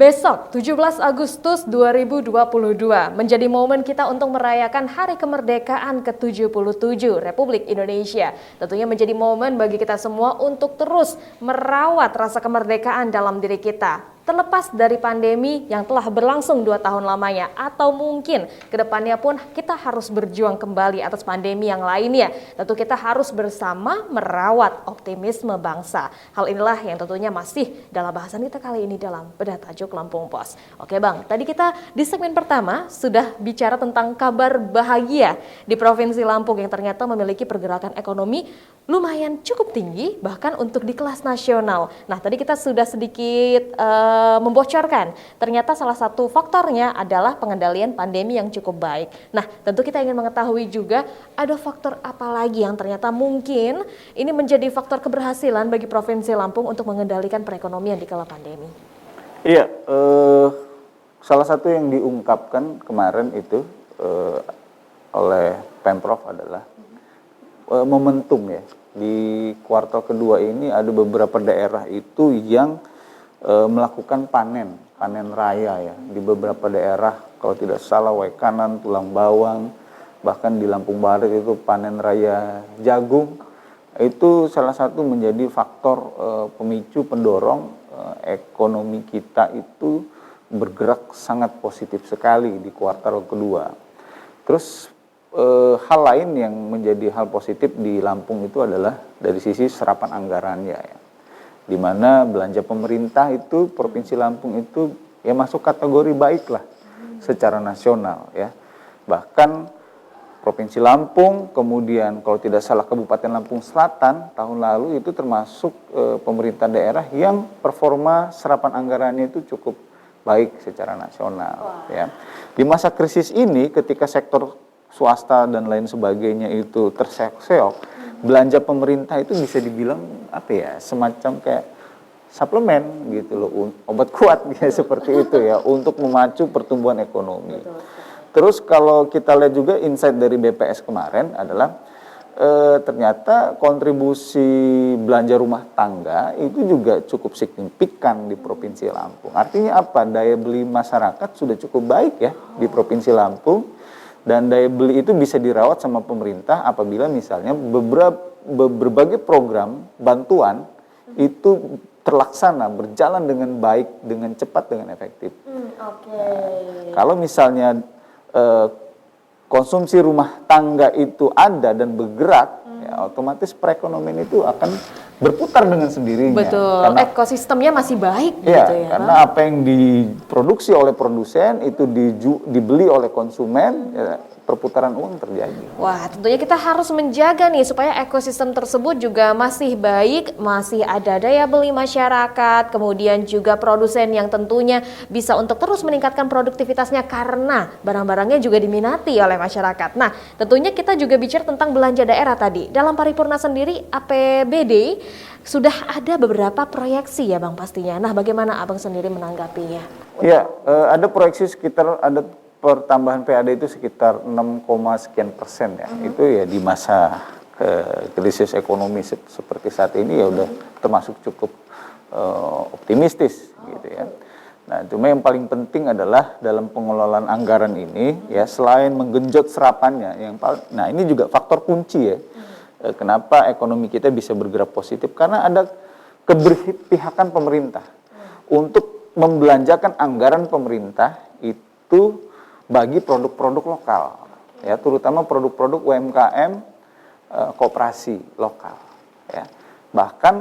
Besok, 17 Agustus 2022, menjadi momen kita untuk merayakan Hari Kemerdekaan ke-77 Republik Indonesia. Tentunya menjadi momen bagi kita semua untuk terus merawat rasa kemerdekaan dalam diri kita. Terlepas dari pandemi yang telah berlangsung 2 tahun lamanya, atau mungkin kedepannya pun kita harus berjuang kembali atas pandemi yang lainnya. Tentu kita harus bersama merawat optimisme bangsa. Hal inilah yang tentunya masih dalam bahasan kita kali ini dalam Bedah Tajuk Lampung Pos. Oke Bang, tadi kita di segmen pertama sudah bicara tentang kabar bahagia di Provinsi Lampung yang ternyata memiliki pergerakan ekonomi lumayan cukup tinggi, bahkan untuk di kelas nasional. Nah tadi kita sudah sedikit membocorkan, ternyata salah satu faktornya adalah pengendalian pandemi yang cukup baik. Nah, tentu kita ingin mengetahui juga ada faktor apa lagi yang ternyata mungkin ini menjadi faktor keberhasilan bagi Provinsi Lampung untuk mengendalikan perekonomian di kala pandemi. Iya, salah satu yang diungkapkan kemarin itu oleh Pemprov adalah momentum ya. Di kuartal kedua ini ada beberapa daerah itu yang melakukan panen raya ya di beberapa daerah, kalau tidak salah Waikanan, Tulang Bawang, bahkan di Lampung Barat itu panen raya jagung. Itu salah satu menjadi faktor pemicu pendorong ekonomi kita itu bergerak sangat positif sekali di kuartal kedua. Terus hal lain yang menjadi hal positif di Lampung itu adalah dari sisi serapan anggarannya ya, di mana belanja pemerintah itu Provinsi Lampung itu ya masuk kategori baik lah secara nasional ya. Bahkan Provinsi Lampung, kemudian kalau tidak salah Kabupaten Lampung Selatan tahun lalu itu termasuk pemerintah daerah yang performa serapan anggarannya itu cukup baik secara nasional ya. Di masa krisis ini ketika sektor swasta dan lain sebagainya itu terseok-seok, belanja pemerintah itu bisa dibilang apa ya, semacam kayak suplemen gitu loh, obat kuat ya seperti itu ya untuk memacu pertumbuhan ekonomi. Terus kalau kita lihat juga insight dari BPS kemarin adalah ternyata kontribusi belanja rumah tangga itu juga cukup signifikan di Provinsi Lampung. Artinya apa? Daya beli masyarakat sudah cukup baik ya di Provinsi Lampung. Dan daya beli itu bisa dirawat sama pemerintah apabila misalnya berbagai program bantuan itu terlaksana, berjalan dengan baik, dengan cepat, dengan efektif. Nah, kalau misalnya konsumsi rumah tangga itu ada dan bergerak, ya, otomatis perekonomian itu akan berputar dengan sendirinya. Betul, karena ekosistemnya masih baik ya, gitu ya. Karena apa yang diproduksi oleh produsen itu dibeli oleh konsumen, ya, perputaran uang terjadi. Wah, tentunya kita harus menjaga nih supaya ekosistem tersebut juga masih baik, masih ada daya beli masyarakat, kemudian juga produsen yang tentunya bisa untuk terus meningkatkan produktivitasnya karena barang-barangnya juga diminati oleh masyarakat. Nah, tentunya kita juga bicara tentang belanja daerah tadi. Dalam paripurna sendiri APBD sudah ada beberapa proyeksi ya Bang pastinya. Nah, bagaimana Abang sendiri menanggapinya? Ya, ada proyeksi sekitar ada pertambahan PAD itu sekitar 6, sekian persen ya. Itu ya di masa krisis ekonomi seperti saat ini ya udah termasuk cukup optimistis gitu ya. Nah, cuma yang paling penting adalah dalam pengelolaan anggaran ini ya selain menggenjot serapannya nah ini juga faktor kunci ya. Kenapa ekonomi kita bisa bergerak positif? Karena ada keberpihakan pemerintah untuk membelanjakan anggaran pemerintah itu bagi produk-produk lokal, ya terutama produk-produk UMKM, koperasi lokal. Ya. Bahkan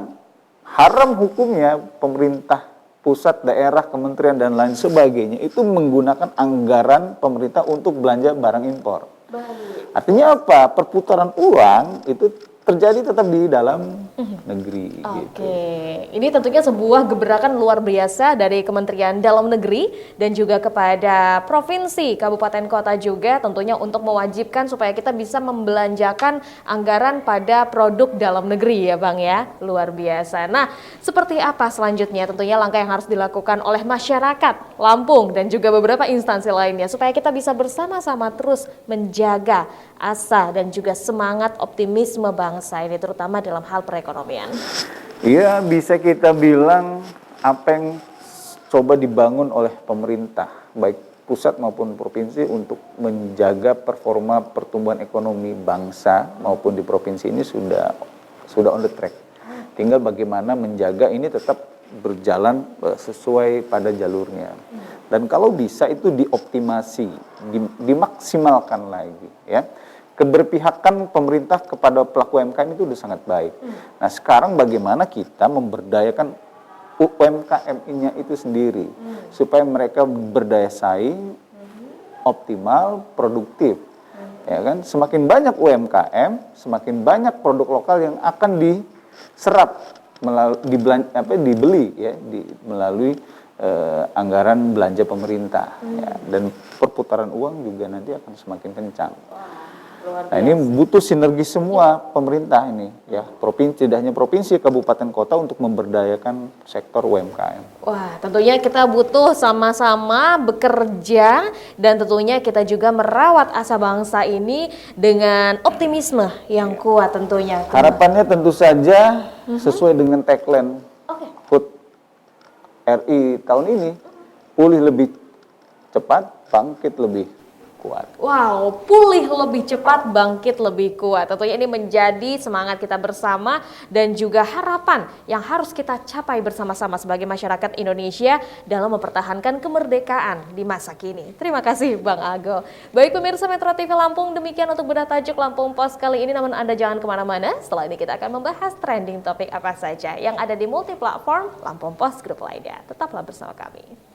haram hukumnya pemerintah pusat, daerah, kementerian dan lain sebagainya itu menggunakan anggaran pemerintah untuk belanja barang impor. Artinya apa? Perputaran uang itu terjadi tetap di dalam negeri. Oke, ini tentunya sebuah gebrakan luar biasa dari Kementerian Dalam Negeri dan juga kepada provinsi, kabupaten, kota juga tentunya untuk mewajibkan supaya kita bisa membelanjakan anggaran pada produk dalam negeri ya Bang ya, luar biasa. Nah, seperti apa selanjutnya tentunya langkah yang harus dilakukan oleh masyarakat Lampung dan juga beberapa instansi lainnya supaya kita bisa bersama-sama terus menjaga asa dan juga semangat optimisme bangsa ini terutama dalam hal perekonomian. Iya, bisa kita bilang apa yang coba dibangun oleh pemerintah, baik pusat maupun provinsi, untuk menjaga performa pertumbuhan ekonomi bangsa maupun di provinsi ini sudah on the track. Tinggal bagaimana menjaga ini tetap berjalan sesuai pada jalurnya. Dan kalau bisa itu dioptimasi, dimaksimalkan lagi, ya. Keberpihakan pemerintah kepada pelaku UMKM itu sudah sangat baik. Nah, sekarang bagaimana kita memberdayakan UMKM-nya itu sendiri supaya mereka berdaya saing, optimal, produktif. Ya kan? Semakin banyak UMKM, semakin banyak produk lokal yang akan diserap dibeli ya melalui anggaran belanja pemerintah ya, dan perputaran uang juga nanti akan semakin kencang. Nah, ini butuh sinergi semua pemerintah ini ya, provinsi, tidak hanya provinsi, kabupaten, kota, untuk memberdayakan sektor UMKM. Wah, tentunya kita butuh sama-sama bekerja dan tentunya kita juga merawat asa bangsa ini dengan optimisme yang kuat tentunya. Harapannya tentu saja sesuai dengan tagline HUT RI tahun ini, pulih lebih cepat, bangkit lebih kuat. Wow, pulih lebih cepat, bangkit lebih kuat. Tentunya ini menjadi semangat kita bersama dan juga harapan yang harus kita capai bersama-sama sebagai masyarakat Indonesia dalam mempertahankan kemerdekaan di masa kini. Terima kasih Bang Ago. Baik pemirsa Metro TV Lampung, demikian untuk bedah tajuk Lampung Pos kali ini. Namun Anda jangan kemana-mana, setelah ini kita akan membahas trending topik apa saja yang ada di multi platform Lampung Pos Group lainnya. Tetaplah bersama kami.